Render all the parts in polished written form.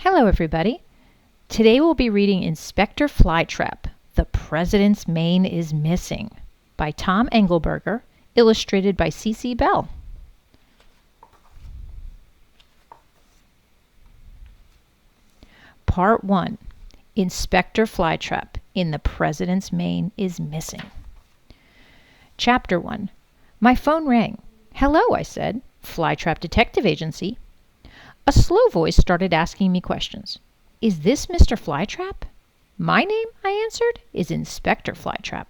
Hello, everybody. Today we'll be reading Inspector Flytrap, The President's Mane is Missing by Tom Angleberger, illustrated by C.C. Bell. Part 1. Inspector Flytrap in The President's Mane is Missing. Chapter 1. My phone rang. Hello, I said. Flytrap Detective Agency. A slow voice started asking me questions. Is this Mr. Flytrap? My name, I answered, is Inspector Flytrap.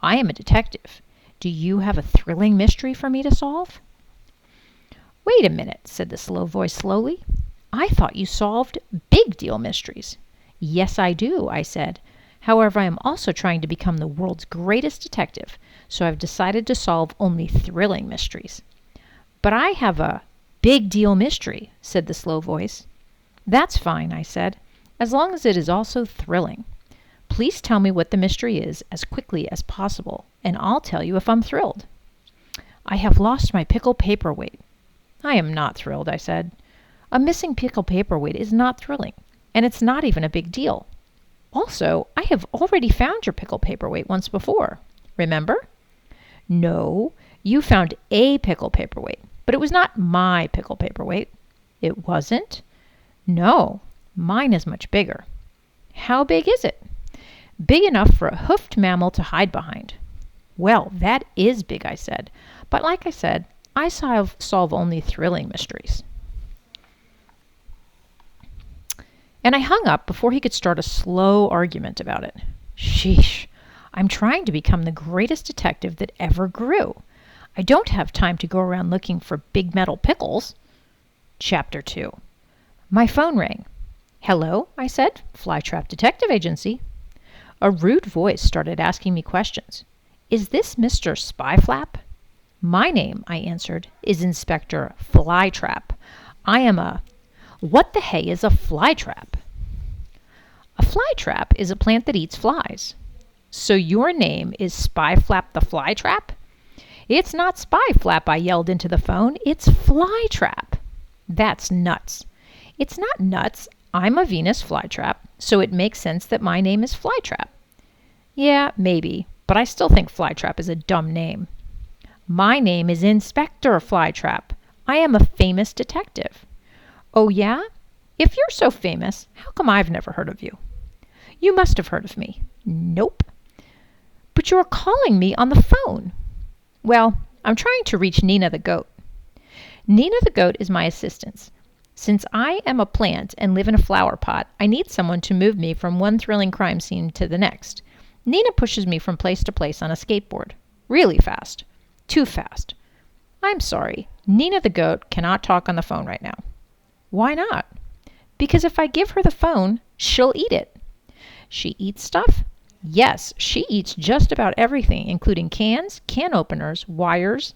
I am a detective. Do you have a thrilling mystery for me to solve? Wait a minute, said the slow voice slowly. I thought you solved big deal mysteries. Yes, I do, I said. However, I am also trying to become the world's greatest detective, so I've decided to solve only thrilling mysteries. But I have a big deal mystery, said the slow voice. That's fine, I said, as long as it is also thrilling. Please tell me what the mystery is as quickly as possible, and I'll tell you if I'm thrilled. I have lost my pickle paperweight. I am not thrilled, I said. A missing pickle paperweight is not thrilling, and it's not even a big deal. Also, I have already found your pickle paperweight once before. Remember? No, you found a pickle paperweight. But it was not my pickle paperweight. It wasn't? No, mine is much bigger. How big is it? Big enough for a hoofed mammal to hide behind. Well, that is big, I said. But like I said, I solve only thrilling mysteries. And I hung up before he could start a slow argument about it. Sheesh, I'm trying to become the greatest detective that ever grew. I don't have time to go around looking for big metal pickles. Chapter 2. My phone rang. Hello, I said. Flytrap Detective Agency. A rude voice started asking me questions. Is this Mr. Spyflap? My name, I answered, is Inspector Flytrap. I am a... What the hey is a flytrap? A flytrap is a plant that eats flies. So your name is Spyflap the Flytrap? It's not Spyflap, I yelled into the phone. It's Flytrap. That's nuts. It's not nuts. I'm a Venus flytrap, so it makes sense that my name is Flytrap. Yeah, maybe, but I still think Flytrap is a dumb name. My name is Inspector Flytrap. I am a famous detective. Oh yeah? If you're so famous, how come I've never heard of you? You must have heard of me. Nope. But you're calling me on the phone. Well, I'm trying to reach Nina the goat. Nina the goat is my assistant. Since I am a plant and live in a flower pot, I need someone to move me from one thrilling crime scene to the next. Nina pushes me from place to place on a skateboard. Really fast. Too fast. I'm sorry. Nina the goat cannot talk on the phone right now. Why not? Because if I give her the phone, she'll eat it. She eats stuff? Yes, she eats just about everything, including cans, can openers, wires,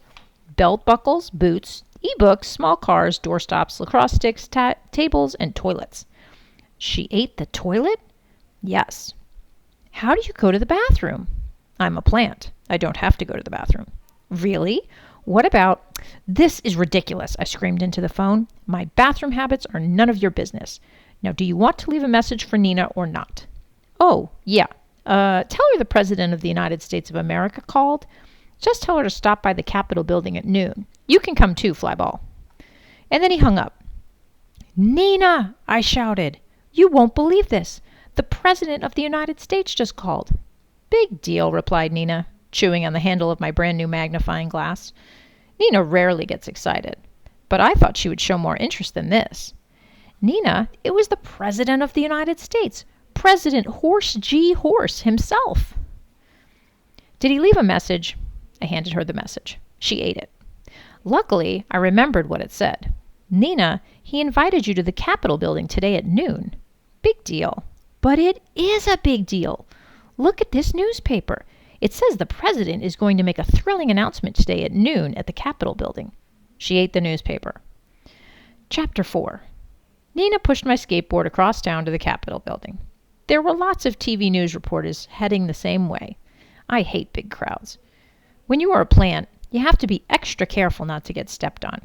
belt buckles, boots, e-books, small cars, doorstops, lacrosse sticks, tables, and toilets. She ate the toilet? Yes. How do you go to the bathroom? I'm a plant. I don't have to go to the bathroom. Really? What about... This is ridiculous, I screamed into the phone. My bathroom habits are none of your business. Now, do you want to leave a message for Nina or not? Oh, yeah. Tell her the President of the United States of America called. Just tell her to stop by the Capitol building at noon. You can come too, Flyball. And then he hung up. Nina, I shouted. You won't believe this. The President of the United States just called. Big deal, replied Nina, chewing on the handle of my brand new magnifying glass. Nina rarely gets excited, but I thought she would show more interest than this. Nina, it was the President of the United States. President Horse G. Horse himself. Did he leave a message? I handed her the message. She ate it. Luckily, I remembered what it said. Nina, he invited you to the Capitol building today at noon. Big deal. But it is a big deal. Look at this newspaper. It says the president is going to make a thrilling announcement today at noon at the Capitol building. She ate the newspaper. Chapter 4. Nina pushed my skateboard across town to the Capitol building. There were lots of TV news reporters heading the same way. I hate big crowds. When you are a plant, you have to be extra careful not to get stepped on.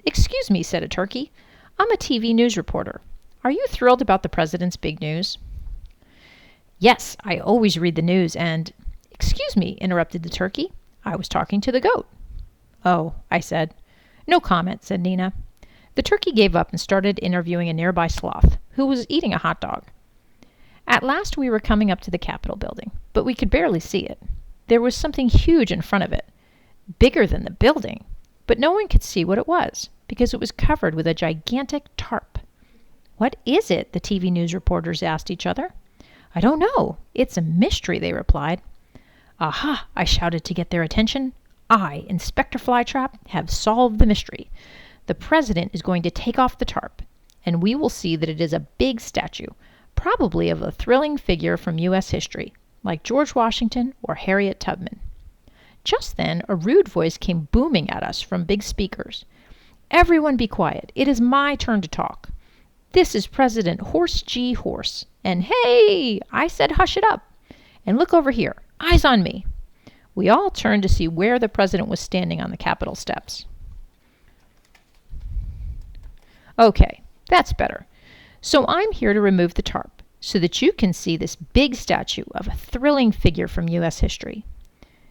Excuse me, said a turkey. I'm a TV news reporter. Are you thrilled about the president's big news? Yes, I always read the news and... Excuse me, interrupted the turkey. I was talking to the goat. Oh, I said. No comment, said Nina. The turkey gave up and started interviewing a nearby sloth, who was eating a hot dog. At last we were coming up to the Capitol building, but we could barely see it. There was something huge in front of it, bigger than the building, but no one could see what it was, because it was covered with a gigantic tarp. What is it? The TV news reporters asked each other. I don't know. It's a mystery, they replied. Aha, I shouted to get their attention. I, Inspector Flytrap, have solved the mystery. The president is going to take off the tarp, and we will see that it is a big statue, probably of a thrilling figure from U.S. history, like George Washington or Harriet Tubman. Just then, a rude voice came booming at us from big speakers. Everyone be quiet. It is my turn to talk. This is President Horse G. Horse. And hey, I said hush it up. And look over here. Eyes on me. We all turned to see where the president was standing on the Capitol steps. Okay, that's better. So I'm here to remove the tarp so that you can see this big statue of a thrilling figure from U.S. history.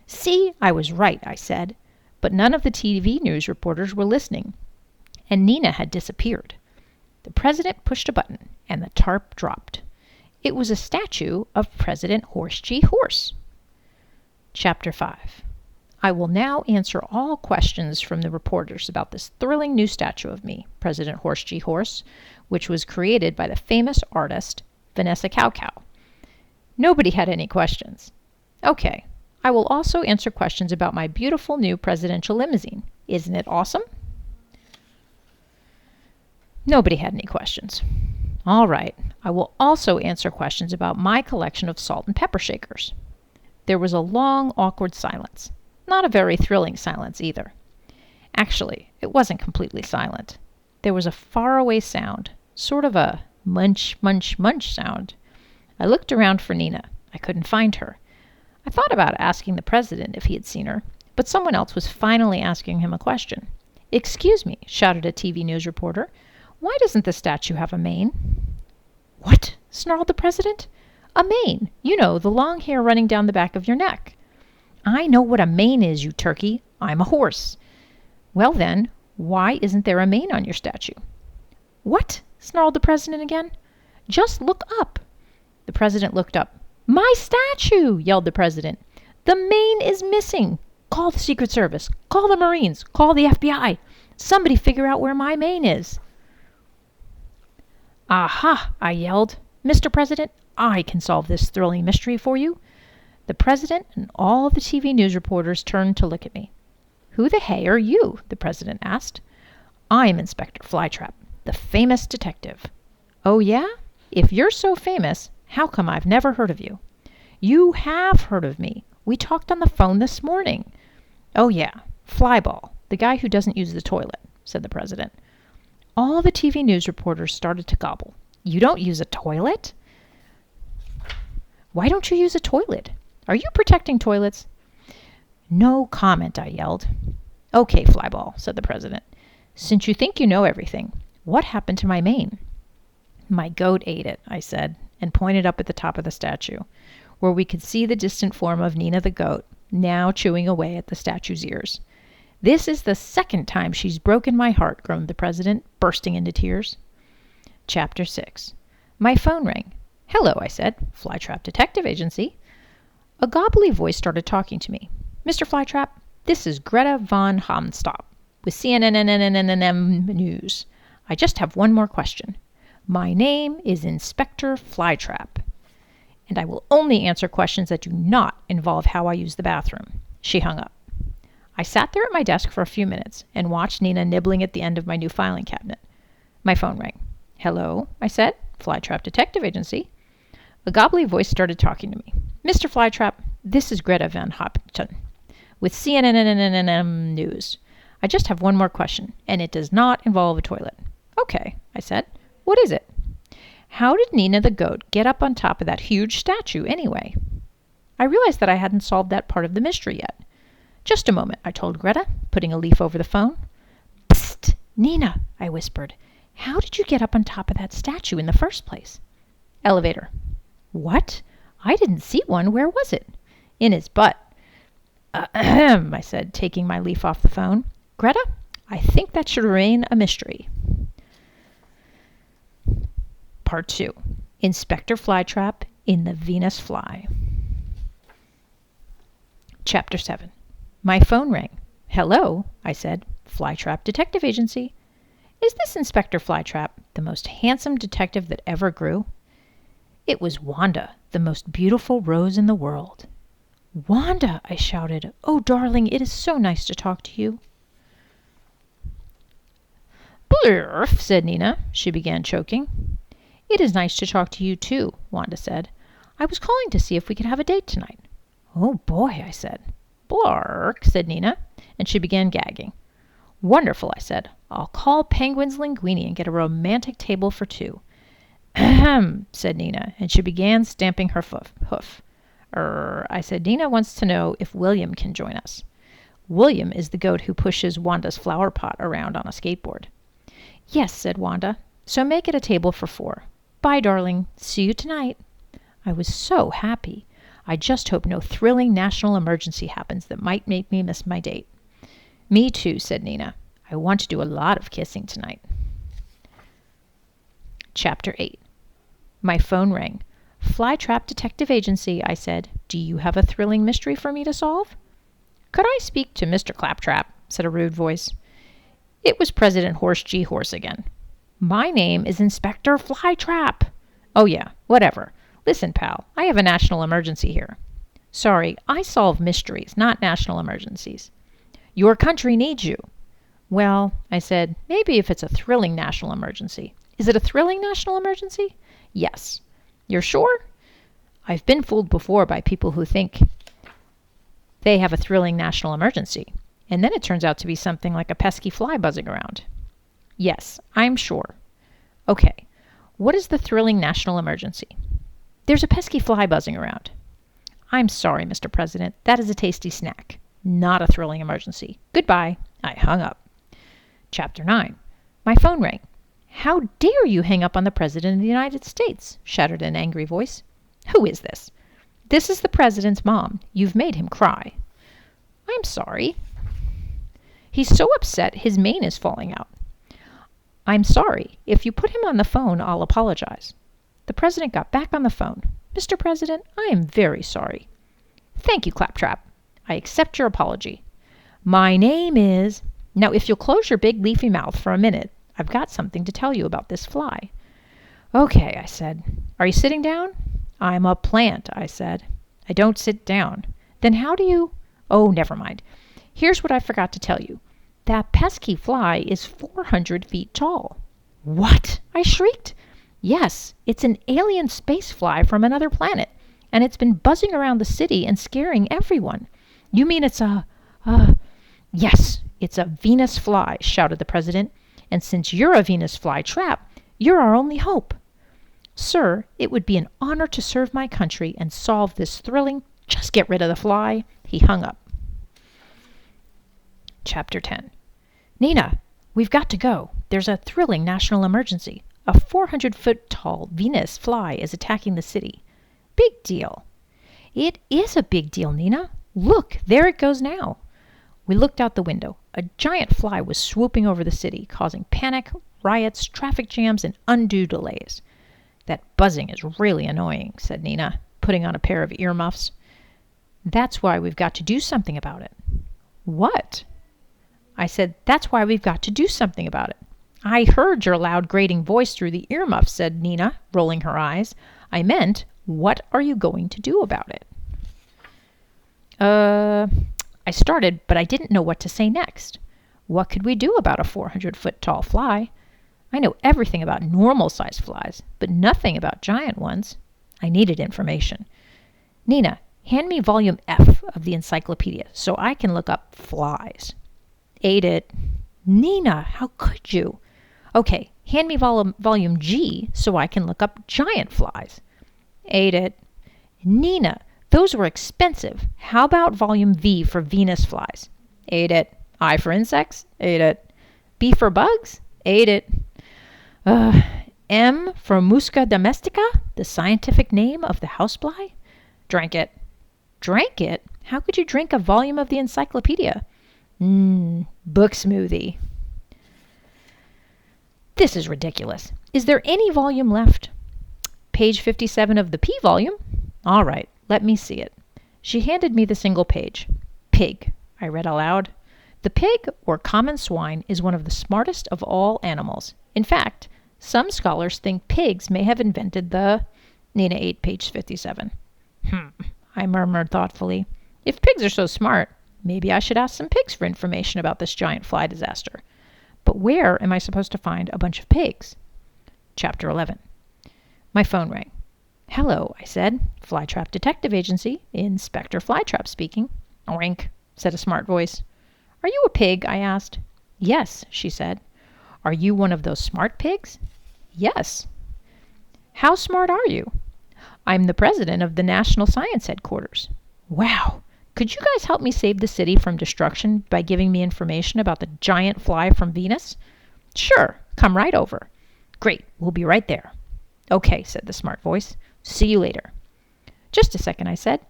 See, I was right, I said, but none of the TV news reporters were listening, and Nina had disappeared. The president pushed a button, and the tarp dropped. It was a statue of President Horse G. Horse. Chapter 5. I will now answer all questions from the reporters about this thrilling new statue of me, President Horse G. Horse, which was created by the famous artist Vanessa Cow Cow. Nobody had any questions. Okay, I will also answer questions about my beautiful new presidential limousine. Isn't it awesome? Nobody had any questions. All right, I will also answer questions about my collection of salt and pepper shakers. There was a long, awkward silence. Not a very thrilling silence either. Actually, it wasn't completely silent. There was a faraway sound, sort of a munch, munch, munch sound. I looked around for Nina. I couldn't find her. I thought about asking the president if he had seen her, but someone else was finally asking him a question. Excuse me, shouted a TV news reporter. Why doesn't the statue have a mane? What? Snarled the president. A mane. You know, the long hair running down the back of your neck. I know what a mane is, you turkey. I'm a horse. Well then, why isn't there a mane on your statue? What? Snarled the president again. Just look up. The president looked up. My statue, yelled the president. The mane is missing. Call the Secret Service. Call the Marines. Call the FBI. Somebody figure out where my mane is. Aha, I yelled. Mr. President, I can solve this thrilling mystery for you. The president and all the TV news reporters turned to look at me. Who the hey are you? The president asked. I'm Inspector Flytrap, the famous detective. Oh yeah? If you're so famous, how come I've never heard of you? You have heard of me. We talked on the phone this morning. Oh yeah, Flyball, the guy who doesn't use the toilet, said the president. All the TV news reporters started to gobble. You don't use a toilet? Why don't you use a toilet? Are you protecting toilets? No comment, I yelled. Okay, Flyball, said the president. Since you think you know everything, what happened to my mane? My goat ate it, I said, and pointed up at the top of the statue, where we could see the distant form of Nina the goat, now chewing away at the statue's ears. This is the second time she's broken my heart, groaned the president, bursting into tears. Chapter 6. My phone rang. Hello, I said. Flytrap Detective Agency. A gobbly voice started talking to me. Mr. Flytrap, this is Greta von Homstop with CNN News. I just have one more question. My name is Inspector Flytrap, and I will only answer questions that do not involve how I use the bathroom. She hung up. I sat there at my desk for a few minutes and watched Nina nibbling at the end of my new filing cabinet. My phone rang. Hello, I said. Flytrap Detective Agency. A gobbly voice started talking to me. Mr. Flytrap, this is Greta Van Hopton with CNN News. I just have one more question, and it does not involve a toilet. Okay, I said. What is it? How did Nina the goat get up on top of that huge statue anyway? I realized that I hadn't solved that part of the mystery yet. Just a moment, I told Greta, putting a leaf over the phone. Psst, Nina, I whispered. How did you get up on top of that statue in the first place? Elevator. What? I didn't see one. Where was it? In his butt. Ahem, I said, taking my leaf off the phone. Greta, I think that should remain a mystery. Part 2. Inspector Flytrap in the Venus Fly. Chapter 7. My phone rang. Hello, I said. Flytrap Detective Agency. Is this Inspector Flytrap, the most handsome detective that ever grew? It was Wanda, the most beautiful rose in the world. Wanda, I shouted. Oh, darling, it is so nice to talk to you. Blurf, said Nina. She began choking. It is nice to talk to you, too, Wanda said. I was calling to see if we could have a date tonight. Oh, boy, I said. Blark, said Nina, and she began gagging. Wonderful, I said. I'll call Penguin's Linguini and get a romantic table for two. Ahem, said Nina, and she began stamping her hoof. I said, Nina wants to know if William can join us. William is the goat who pushes Wanda's flower pot around on a skateboard. Yes, said Wanda. So make it a table for 4. Bye, darling. See you tonight. I was so happy. I just hope no thrilling national emergency happens that might make me miss my date. Me too, said Nina. I want to do a lot of kissing tonight. Chapter 8. My phone rang. Flytrap Detective Agency, I said. Do you have a thrilling mystery for me to solve? Could I speak to Mr. Claptrap? Said a rude voice. It was President Horse G. Horse again. My name is Inspector Flytrap. Oh yeah, whatever. Listen, pal, I have a national emergency here. Sorry, I solve mysteries, not national emergencies. Your country needs you. Well, I said, maybe if it's a thrilling national emergency. Is it a thrilling national emergency? Yes. You're sure? I've been fooled before by people who think they have a thrilling national emergency, and then it turns out to be something like a pesky fly buzzing around. Yes, I'm sure. Okay, what is the thrilling national emergency? There's a pesky fly buzzing around. I'm sorry, Mr. President. That is a tasty snack. Not a thrilling emergency. Goodbye. I hung up. Chapter 9. My phone rang. How dare you hang up on the President of the United States? Shouted an angry voice. Who is this? This is the President's mom. You've made him cry. I'm sorry. He's so upset his mane is falling out. I'm sorry. If you put him on the phone, I'll apologize. The President got back on the phone. Mr. President, I am very sorry. Thank you, Claptrap. I accept your apology. My name is... Now, if you'll close your big leafy mouth for a minute, I've got something to tell you about this fly. Okay, I said. Are you sitting down? I'm a plant, I said. I don't sit down. Then how do you... Oh, never mind. Here's what I forgot to tell you. That pesky fly is 400 feet tall. What? I shrieked. Yes, it's an alien space fly from another planet, and it's been buzzing around the city and scaring everyone. You mean it's Yes, it's a Venus fly, shouted the President, and since you're a Venus fly trap, you're our only hope. Sir, it would be an honor to serve my country and solve this thrilling... Just get rid of the fly. He hung up. Chapter 10. Nina, we've got to go. There's a thrilling national emergency. A 400-foot-tall Venus fly is attacking the city. Big deal. It is a big deal, Nina. Look, there it goes now. We looked out the window. A giant fly was swooping over the city, causing panic, riots, traffic jams, and undue delays. That buzzing is really annoying, said Nina, putting on a pair of earmuffs. That's why we've got to do something about it. What? I said, that's why we've got to do something about it. I heard your loud grating voice through the earmuffs, said Nina, rolling her eyes. I meant, what are you going to do about it? I started, but I didn't know what to say next. What could we do about a 400-foot-tall fly? I know everything about normal-sized flies, but nothing about giant ones. I needed information. Nina, hand me volume F of the encyclopedia so I can look up flies. Ate it. Nina, how could you? Okay, hand me volume G so I can look up giant flies. Ate it. Nina, those were expensive. How about volume V for Venus flies? Ate it. I for insects? Ate it. B for bugs? Ate it. Uh, M for Musca domestica, the scientific name of the housefly? Drank it. Drank it? How could you drink a volume of the encyclopedia? Book smoothie. This is ridiculous. Is there any volume left? Page 57 of the P volume? All right, let me see it. She handed me the single page. Pig, I read aloud. The pig, or common swine, is one of the smartest of all animals. In fact, some scholars think pigs may have invented the... Nina ate page 57. I murmured thoughtfully. If pigs are so smart, maybe I should ask some pigs for information about this giant fly disaster. But where am I supposed to find a bunch of pigs? Chapter 11. My phone rang. Hello, I said. Flytrap Detective Agency. Inspector Flytrap speaking. Oink, said a smart voice. Are you a pig? I asked. Yes, she said. Are you one of those smart pigs? Yes. How smart are you? I'm the president of the National Science Headquarters. Wow. Could you guys help me save the city from destruction by giving me information about the giant fly from Venus? Sure. Come right over. Great. We'll be right there. Okay, said the smart voice. See you later. Just a second, I said.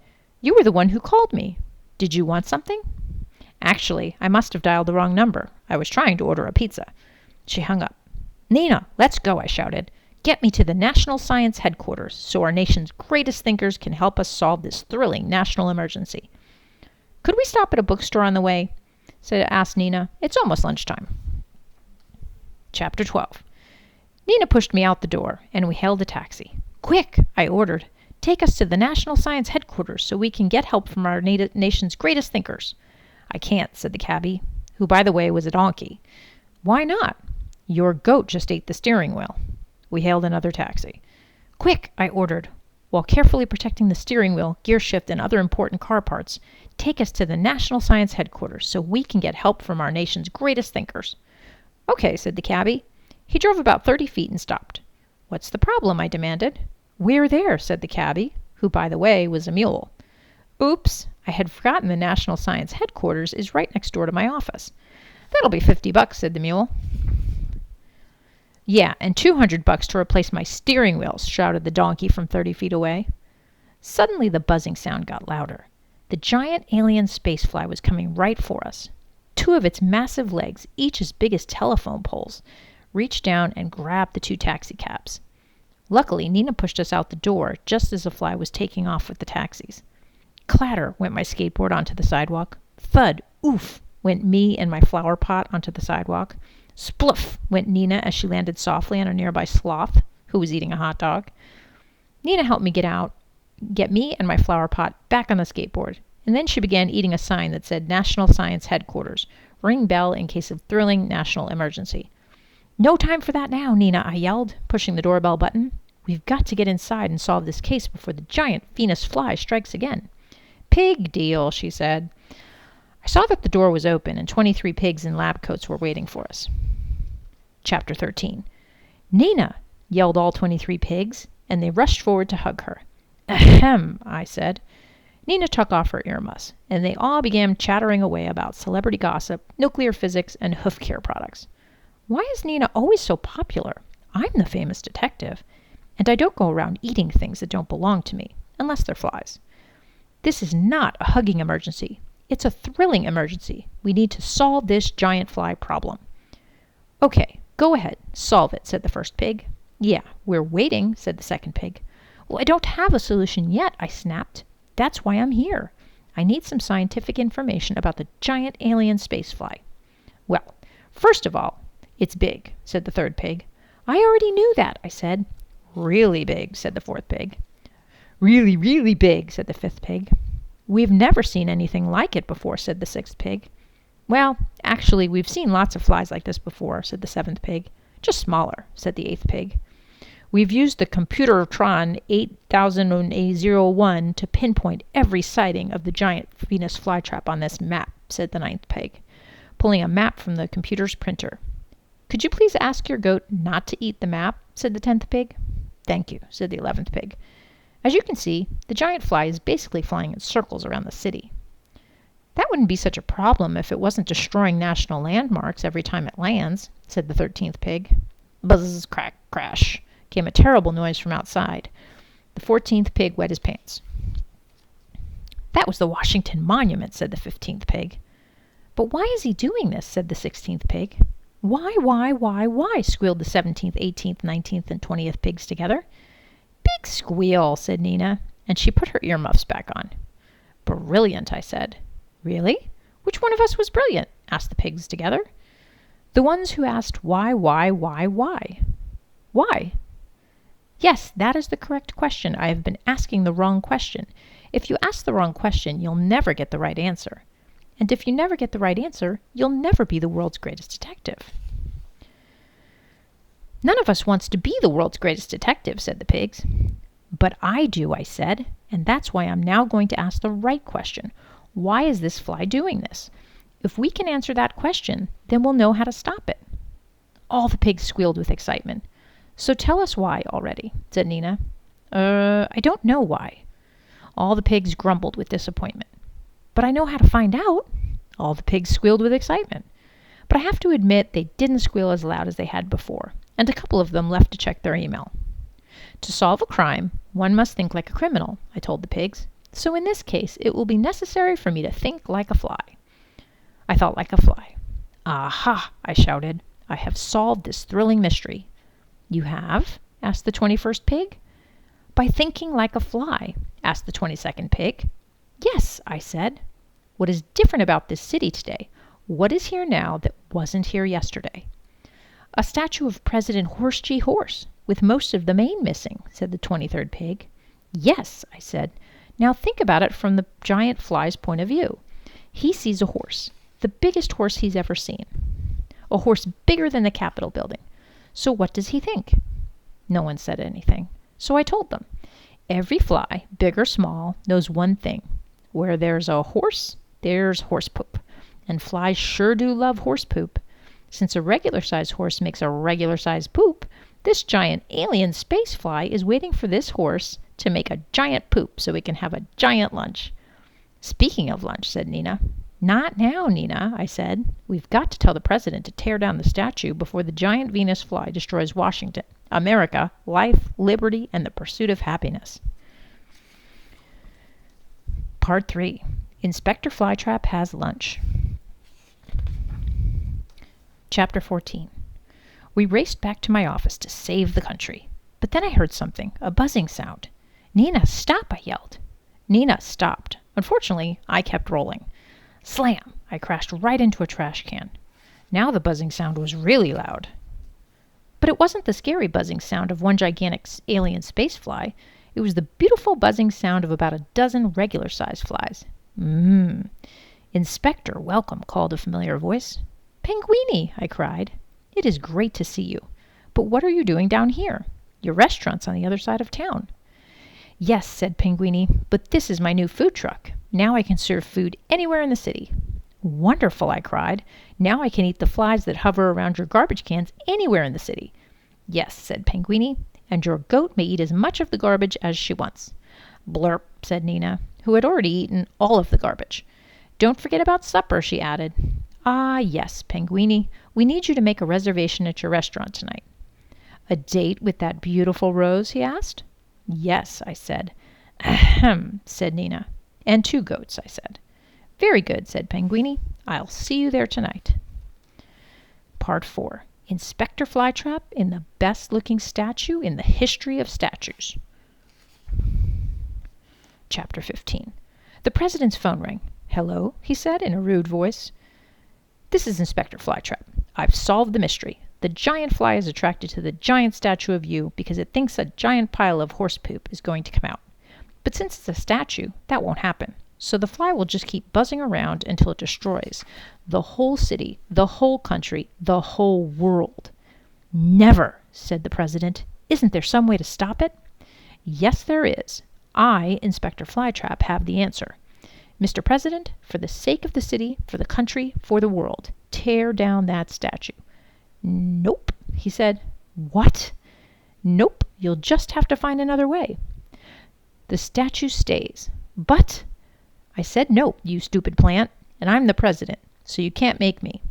You were the one who called me. Did you want something? Actually, I must have dialed the wrong number. I was trying to order a pizza. She hung up. Nina, let's go, I shouted. Get me to the National Science Headquarters so our nation's greatest thinkers can help us solve this thrilling national emergency. Could we stop at a bookstore on the way? Asked Nina. It's almost lunchtime. Chapter 12. Nina pushed me out the door, and we hailed a taxi. Quick, I ordered. Take us to the National Science Headquarters so we can get help from our nation's greatest thinkers. I can't, said the cabbie, who, by the way, was a donkey. Why not? Your goat just ate the steering wheel. We hailed another taxi. Quick, I ordered, while carefully protecting the steering wheel, gear shift, and other important car parts. Take us to the National Science Headquarters so we can get help from our nation's greatest thinkers. Okay, said the cabbie. He drove about 30 feet and stopped. What's the problem? I demanded. We're there, said the cabbie, who, by the way, was a mule. Oops, I had forgotten the National Science Headquarters is right next door to my office. That'll be $50, said the mule. Yeah, and $200 to replace my steering wheels, shouted the donkey from 30 feet away. Suddenly the buzzing sound got louder. The giant alien spacefly was coming right for us. Two of its massive legs, each as big as telephone poles, reached down and grabbed the two taxicabs. Luckily, Nina pushed us out the door just as the fly was taking off with the taxis. Clatter went my skateboard onto the sidewalk. Thud, oof, went me and my flower pot onto the sidewalk. Spluff went Nina as she landed softly on a nearby sloth who was eating a hot dog. Nina helped me get me and my flower pot back on the skateboard, and then she began eating a sign that said National Science Headquarters. Ring bell in case of thrilling national emergency. No time for that now, Nina, I yelled, pushing the doorbell button. We've got to get inside and solve this case before the giant Venus fly strikes again. Pig deal, she said. I saw that the door was open and 23 pigs in lab coats were waiting for us. Chapter 13. Nina, yelled all 23 pigs, and they rushed forward to hug her. Ahem, I said. Nina took off her earmuffs, and they all began chattering away about celebrity gossip, nuclear physics, and hoof care products. Why is Nina always so popular? I'm the famous detective, and I don't go around eating things that don't belong to me, unless they're flies. This is not a hugging emergency. It's a thrilling emergency. We need to solve this giant fly problem. Okay, go ahead, solve it, said the first pig. Yeah, we're waiting, said the second pig. Well, I don't have a solution yet, I snapped. That's why I'm here. I need some scientific information about the giant alien spacefly. Well, first of all, it's big, said the third pig. I already knew that, I said. Really big, said the fourth pig. Really, really big, said the fifth pig. We've never seen anything like it before, said the sixth pig. Well, actually, we've seen lots of flies like this before, said the seventh pig. Just smaller, said the eighth pig. We've used the Computertron 8001 to pinpoint every sighting of the giant Venus flytrap on this map, said the ninth pig, pulling a map from the computer's printer. Could you please ask your goat not to eat the map, said the 10th pig. Thank you, said the 11th pig. As you can see, the giant fly is basically flying in circles around the city. That wouldn't be such a problem if it wasn't destroying national landmarks every time it lands, said the 13th pig. Buzz, crack, crash, came a terrible noise from outside. The 14th pig wet his pants. That was the Washington Monument, said the 15th pig. But why is he doing this, said the 16th pig. Why, squealed the 17th, 18th, 19th, and 20th pigs together. Big squeal, said Nina, and she put her earmuffs back on. Brilliant, I said. Really? Which one of us was brilliant? Asked the pigs together. The ones who asked why? Why? Yes, that is the correct question. I have been asking the wrong question. If you ask the wrong question, you'll never get the right answer. And if you never get the right answer, you'll never be the world's greatest detective. None of us wants to be the world's greatest detective, said the pigs. But I do, I said, and that's why I'm now going to ask the right question. Why is this fly doing this? If we can answer that question, then we'll know how to stop it. All the pigs squealed with excitement. So tell us why already, said Nina. I don't know why. All the pigs grumbled with disappointment. But I know how to find out. All the pigs squealed with excitement. But I have to admit they didn't squeal as loud as they had before, and a couple of them left to check their email. To solve a crime, one must think like a criminal, I told the pigs. So in this case, it will be necessary for me to think like a fly. I thought like a fly. Aha, I shouted. I have solved this thrilling mystery. You have? Asked the 21st pig. By thinking like a fly, asked the 22nd pig. Yes, I said. What is different about this city today? What is here now that wasn't here yesterday? A statue of President Horse G. Horse, with most of the mane missing, said the 23rd pig. Yes, I said. Now think about it from the giant fly's point of view. He sees a horse, the biggest horse he's ever seen. A horse bigger than the Capitol building. So what does he think? No one said anything. So I told them. Every fly, big or small, knows one thing. Where there's a horse, there's horse poop. And flies sure do love horse poop. Since a regular-sized horse makes a regular-sized poop, this giant alien space fly is waiting for this horse to make a giant poop so we can have a giant lunch. Speaking of lunch, said Nina. Not now, Nina, I said. We've got to tell the president to tear down the statue before the giant Venus fly destroys Washington, America, life, liberty, and the pursuit of happiness. Part 3. Inspector Flytrap has lunch. Chapter 14. We raced back to my office to save the country. But then I heard something, a buzzing sound. Nina, stop, I yelled. Nina stopped. Unfortunately, I kept rolling. Slam! I crashed right into a trash can. Now the buzzing sound was really loud. But it wasn't the scary buzzing sound of one gigantic alien space fly. It was the beautiful buzzing sound of about a dozen regular-sized flies. Inspector, welcome, called a familiar voice. Penguini, I cried. It is great to see you. But what are you doing down here? Your restaurant's on the other side of town. Yes, said Penguini, but this is my new food truck. Now I can serve food anywhere in the city. Wonderful, I cried. Now I can eat the flies that hover around your garbage cans anywhere in the city. Yes, said Penguini, and your goat may eat as much of the garbage as she wants. Blurp, said Nina, who had already eaten all of the garbage. Don't forget about supper, she added. Ah, yes, Penguini, we need you to make a reservation at your restaurant tonight. A date with that beautiful Rose, he asked. Yes, I said. Ahem, said Nina. And 2 goats, I said. Very good, said Penguini. I'll see you there tonight. Part 4. Inspector Flytrap in the best-looking statue in the history of statues. Chapter 15. The president's phone rang. Hello, he said in a rude voice. This is Inspector Flytrap. I've solved the mystery. The giant fly is attracted to the giant statue of you because it thinks a giant pile of horse poop is going to come out. But since it's a statue, that won't happen. So the fly will just keep buzzing around until it destroys the whole city, the whole country, the whole world. Never, said the president. Isn't there some way to stop it? Yes, there is. I, Inspector Flytrap, have the answer. Mr. President, for the sake of the city, for the country, for the world, tear down that statue. Nope, he said. What? Nope, you'll just have to find another way. The statue stays. But I said no, you stupid plant, and I'm the president, so you can't make me.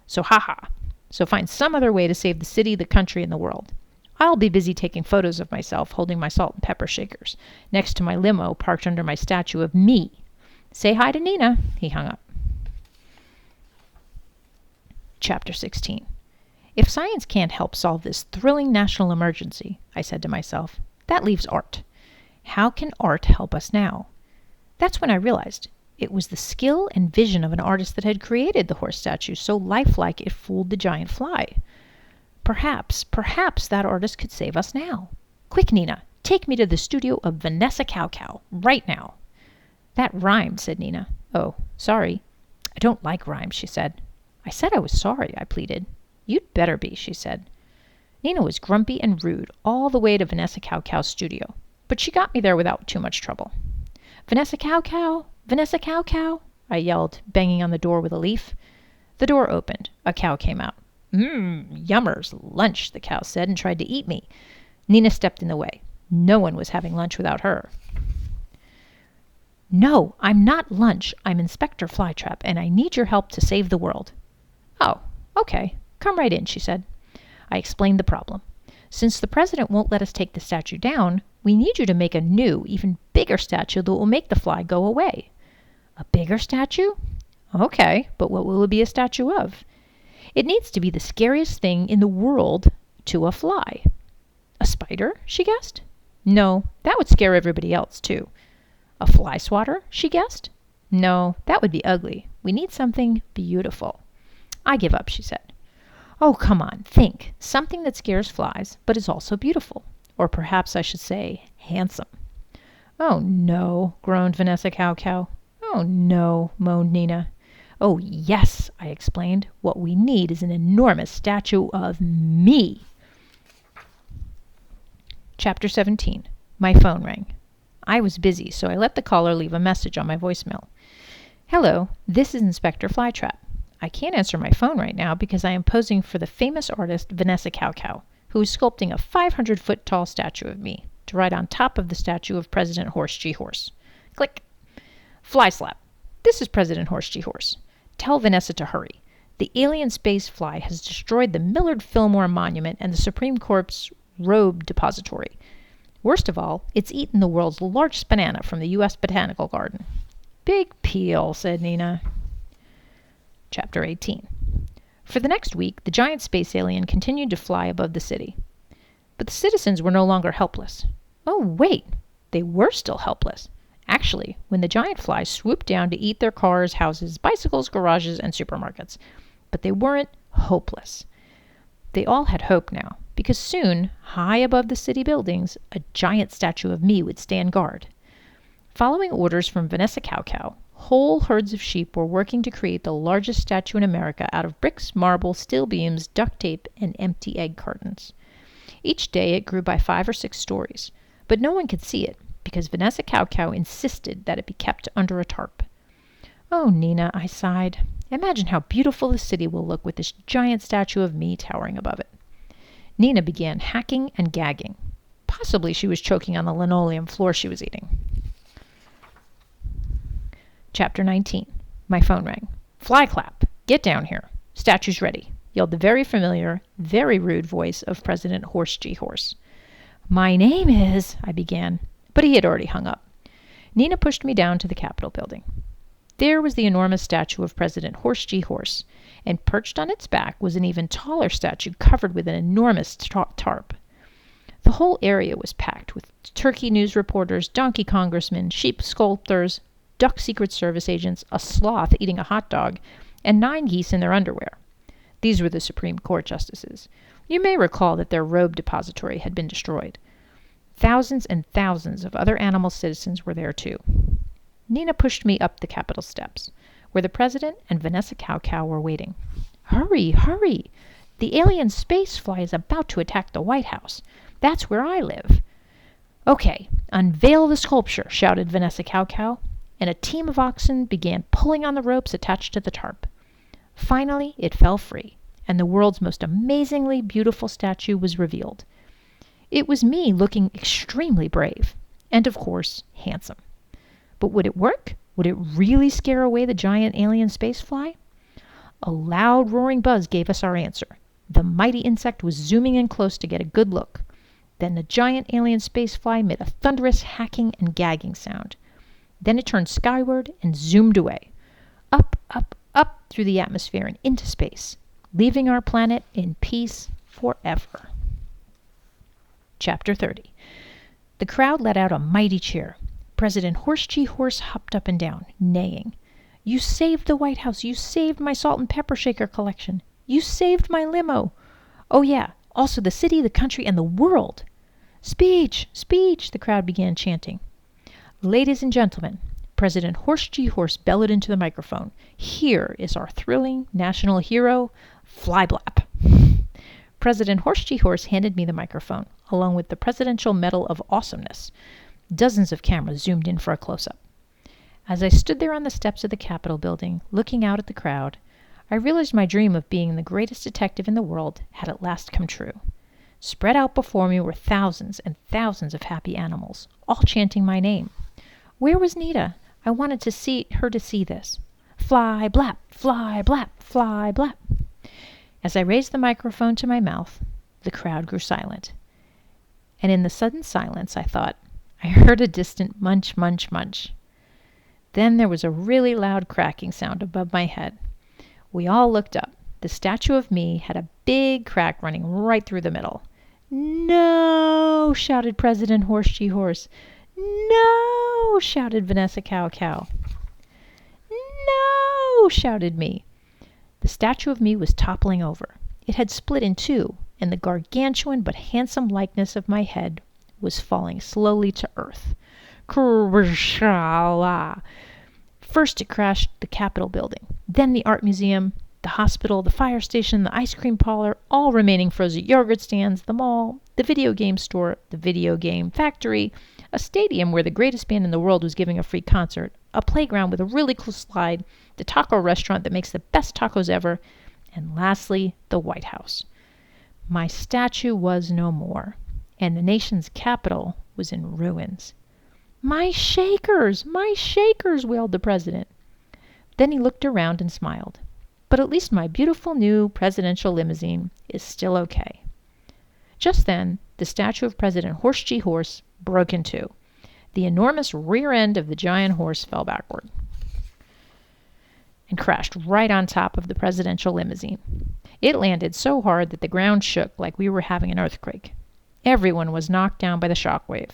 So ha-ha. So find some other way to save the city, the country, and the world. I'll be busy taking photos of myself holding my salt and pepper shakers next to my limo parked under my statue of me. Say hi to Nina." He hung up. Chapter 16. If science can't help solve this thrilling national emergency, I said to myself, that leaves art. How can art help us now? That's when I realized it was the skill and vision of an artist that had created the horse statue so lifelike it fooled the giant fly. Perhaps that artist could save us now. Quick, Nina, take me to the studio of Vanessa Cow, right now. That rhymed, said Nina. Oh, sorry. I don't like rhymes, she said. I said I was sorry, I pleaded. You'd better be, she said. Nina was grumpy and rude all the way to Vanessa Cow's studio, but she got me there without too much trouble. Vanessa Cow, Vanessa Cow, I yelled, banging on the door with a leaf. The door opened. A cow came out. Yummers, lunch, the cow said, and tried to eat me. Nina stepped in the way. No one was having lunch without her. No, I'm not lunch. I'm Inspector Flytrap, and I need your help to save the world. Oh, okay. Come right in, she said. I explained the problem. Since the president won't let us take the statue down, we need you to make a new, even bigger statue that will make the fly go away. A bigger statue? Okay, but what will it be a statue of? It needs to be the scariest thing in the world to a fly. A spider, she guessed. No, that would scare everybody else, too. A fly swatter, she guessed. No, that would be ugly. We need something beautiful. I give up, she said. Oh, come on, think. Something that scares flies, but is also beautiful. Or perhaps I should say, handsome. Oh, no, groaned Vanessa Cow. Oh, no, moaned Nina. Oh, yes, I explained. What we need is an enormous statue of me. Chapter 17. My phone rang. I was busy, so I let the caller leave a message on my voicemail. Hello, this is Inspector Flytrap. I can't answer my phone right now because I am posing for the famous artist Vanessa Cow, who is sculpting a 500-foot-tall statue of me to ride on top of the statue of President Horse G. Horse. Click. Fly slap. This is President Horse G. Horse. Tell Vanessa to hurry. The alien space fly has destroyed the Millard Fillmore Monument and the Supreme Court's robe depository. Worst of all, it's eaten the world's largest banana from the U.S. Botanical Garden. Big peel, said Nina. Chapter 18. For the next week, the giant space alien continued to fly above the city. But the citizens were no longer helpless. Oh, wait, they were still helpless. Actually, when the giant fly swooped down to eat their cars, houses, bicycles, garages, and supermarkets. But they weren't hopeless. They all had hope now, because soon, high above the city buildings, a giant statue of me would stand guard. Following orders from Vanessa Cow, whole herds of sheep were working to create the largest statue in America out of bricks, marble, steel beams, duct tape, and empty egg cartons. Each day it grew by 5 or 6 stories, but no one could see it, because Vanessa Cow insisted that it be kept under a tarp. Oh, Nina, I sighed. Imagine how beautiful the city will look with this giant statue of me towering above it. Nina began hacking and gagging. Possibly she was choking on the linoleum floor she was eating. Chapter 19. My phone rang. Fly clap. Get down here. Statue's ready, yelled the very familiar, very rude voice of President Horse G. Horse. My name is, I began, but he had already hung up. Nina pushed me down to the Capitol building. There was the enormous statue of President Horse G. Horse, and perched on its back was an even taller statue covered with an enormous tarp. The whole area was packed with turkey news reporters, donkey congressmen, sheep sculptors, duck Secret Service agents, a sloth eating a hot dog, and 9 geese in their underwear. These were the Supreme Court justices. You may recall that their robe depository had been destroyed. Thousands and thousands of other animal citizens were there too. Nina pushed me up the Capitol steps, where the president and Vanessa Cow were waiting. Hurry, hurry! The alien space fly is about to attack the White House. That's where I live. Okay, unveil the sculpture, shouted Vanessa Cow, and a team of oxen began pulling on the ropes attached to the tarp. Finally, it fell free, and the world's most amazingly beautiful statue was revealed. It was me looking extremely brave, and of course, handsome. But would it work? Would it really scare away the giant alien space fly? A loud roaring buzz gave us our answer. The mighty insect was zooming in close to get a good look. Then the giant alien spacefly made a thunderous hacking and gagging sound. Then it turned skyward and zoomed away. Up, up, up through the atmosphere and into space, leaving our planet in peace forever. Chapter 30. The crowd let out a mighty cheer. President Horsey Horse hopped up and down, neighing. You saved the White House. You saved my salt and pepper shaker collection. You saved my limo. Oh yeah, also the city, the country, and the world. Speech, speech, the crowd began chanting. Ladies and gentlemen, President Horsey Horse bellowed into the microphone. Here is our thrilling national hero, Flytrap. President Horsey Horse handed me the microphone, along with the Presidential Medal of Awesomeness. Dozens of cameras zoomed in for a close-up. As I stood there on the steps of the Capitol building, looking out at the crowd, I realized my dream of being the greatest detective in the world had at last come true. Spread out before me were thousands and thousands of happy animals, all chanting my name. Where was Nita? I wanted to see this. Fly, blap, fly, blap, fly, blap. As I raised the microphone to my mouth, the crowd grew silent. And in the sudden silence, I thought, I heard a distant munch, munch, munch. Then there was a really loud cracking sound above my head. We all looked up. The statue of me had a big crack running right through the middle. No, shouted President Horsey Horse. No, shouted Vanessa Cow Cow. No, shouted me. The statue of me was toppling over. It had split in two, and the gargantuan but handsome likeness of my head was falling slowly to earth. First it crashed the Capitol building, then the art museum, the hospital, the fire station, the ice cream parlor, all remaining frozen yogurt stands, the mall, the video game store, the video game factory, a stadium where the greatest band in the world was giving a free concert, a playground with a really cool slide, the taco restaurant that makes the best tacos ever, and lastly, the White House. My statue was no more, and the nation's capital was in ruins. My shakers, wailed the president. Then he looked around and smiled. But at least my beautiful new presidential limousine is still okay. Just then, the statue of President Horsey Horse broke in two. The enormous rear end of the giant horse fell backward and crashed right on top of the presidential limousine. It landed so hard that the ground shook like we were having an earthquake. Everyone was knocked down by the shockwave,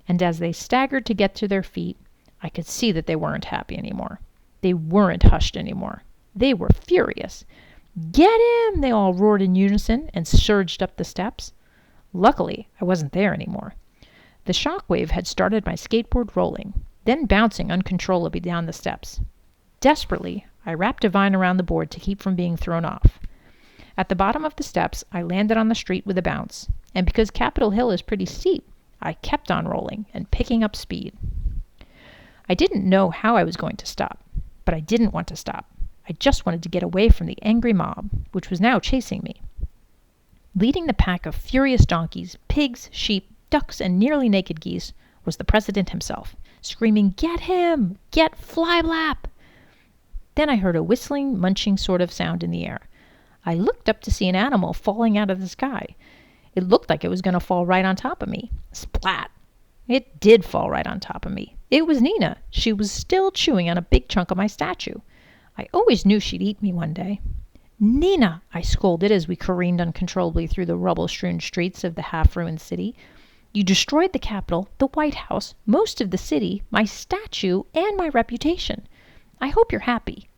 and as they staggered to get to their feet, I could see that they weren't happy anymore. They weren't hushed anymore. They were furious. Get him! They all roared in unison and surged up the steps. Luckily, I wasn't there anymore. The shockwave had started my skateboard rolling, then bouncing uncontrollably down the steps. Desperately, I wrapped a vine around the board to keep from being thrown off. At the bottom of the steps, I landed on the street with a bounce, and because Capitol Hill is pretty steep, I kept on rolling and picking up speed. I didn't know how I was going to stop, but I didn't want to stop. I just wanted to get away from the angry mob, which was now chasing me. Leading the pack of furious donkeys, pigs, sheep, ducks, and nearly naked geese was the president himself, screaming, "Get him! Get Flytrap!" Then I heard a whistling, munching sort of sound in the air. I looked up to see an animal falling out of the sky. It looked like it was going to fall right on top of me. Splat! It did fall right on top of me. It was Nina. She was still chewing on a big chunk of my statue. I always knew she'd eat me one day. "Nina," I scolded as we careened uncontrollably through the rubble-strewn streets of the half-ruined city. "You destroyed the Capitol, the White House, most of the city, my statue, and my reputation. I hope you're happy."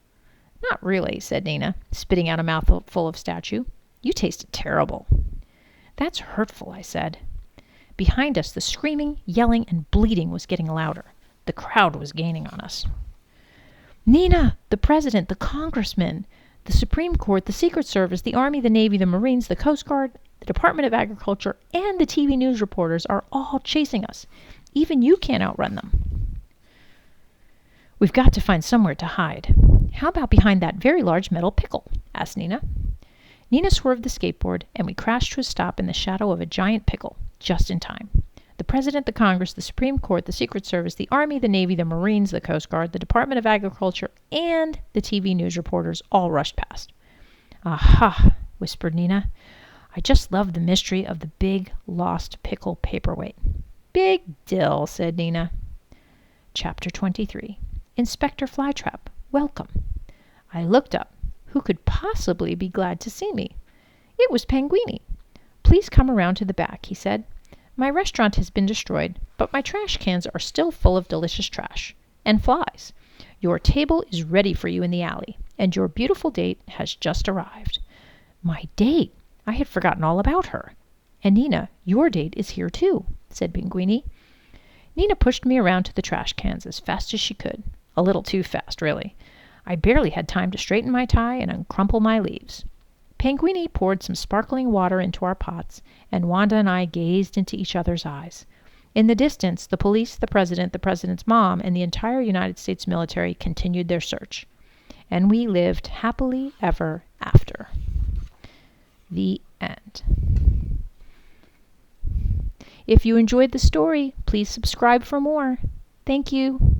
"Not really," said Nina, spitting out a mouthful of statue. "You tasted terrible." "That's hurtful," I said. Behind us, the screaming, yelling, and bleating was getting louder. The crowd was gaining on us. "Nina, the president, the congressmen, the Supreme Court, the Secret Service, the Army, the Navy, the Marines, the Coast Guard, the Department of Agriculture, and the TV news reporters are all chasing us. Even you can't outrun them." "We've got to find somewhere to hide. How about behind that very large metal pickle?" asked Nina. Nina swerved the skateboard, and we crashed to a stop in the shadow of a giant pickle, just in time. The President, the Congress, the Supreme Court, the Secret Service, the Army, the Navy, the Marines, the Coast Guard, the Department of Agriculture, and the TV news reporters all rushed past. "Aha!" whispered Nina. I just love the mystery of the big lost pickle paperweight. Big dill, said Nina. Chapter 23. Inspector Flytrap, welcome. I looked up. Who could possibly be glad to see me? It was Penguini. Please come around to the back, he said. My restaurant has been destroyed, but my trash cans are still full of delicious trash. And flies. Your table is ready for you in the alley, and your beautiful date has just arrived. My date? I had forgotten all about her. And Nina, your date is here too, said Penguini. Nina pushed me around to the trash cans as fast as she could. A little too fast, really. I barely had time to straighten my tie and uncrumple my leaves. Penguini poured some sparkling water into our pots, and Wanda and I gazed into each other's eyes. In the distance, the police, the president's mom, and the entire United States military continued their search. And we lived happily ever after. The end. If you enjoyed the story, please subscribe for more. Thank you.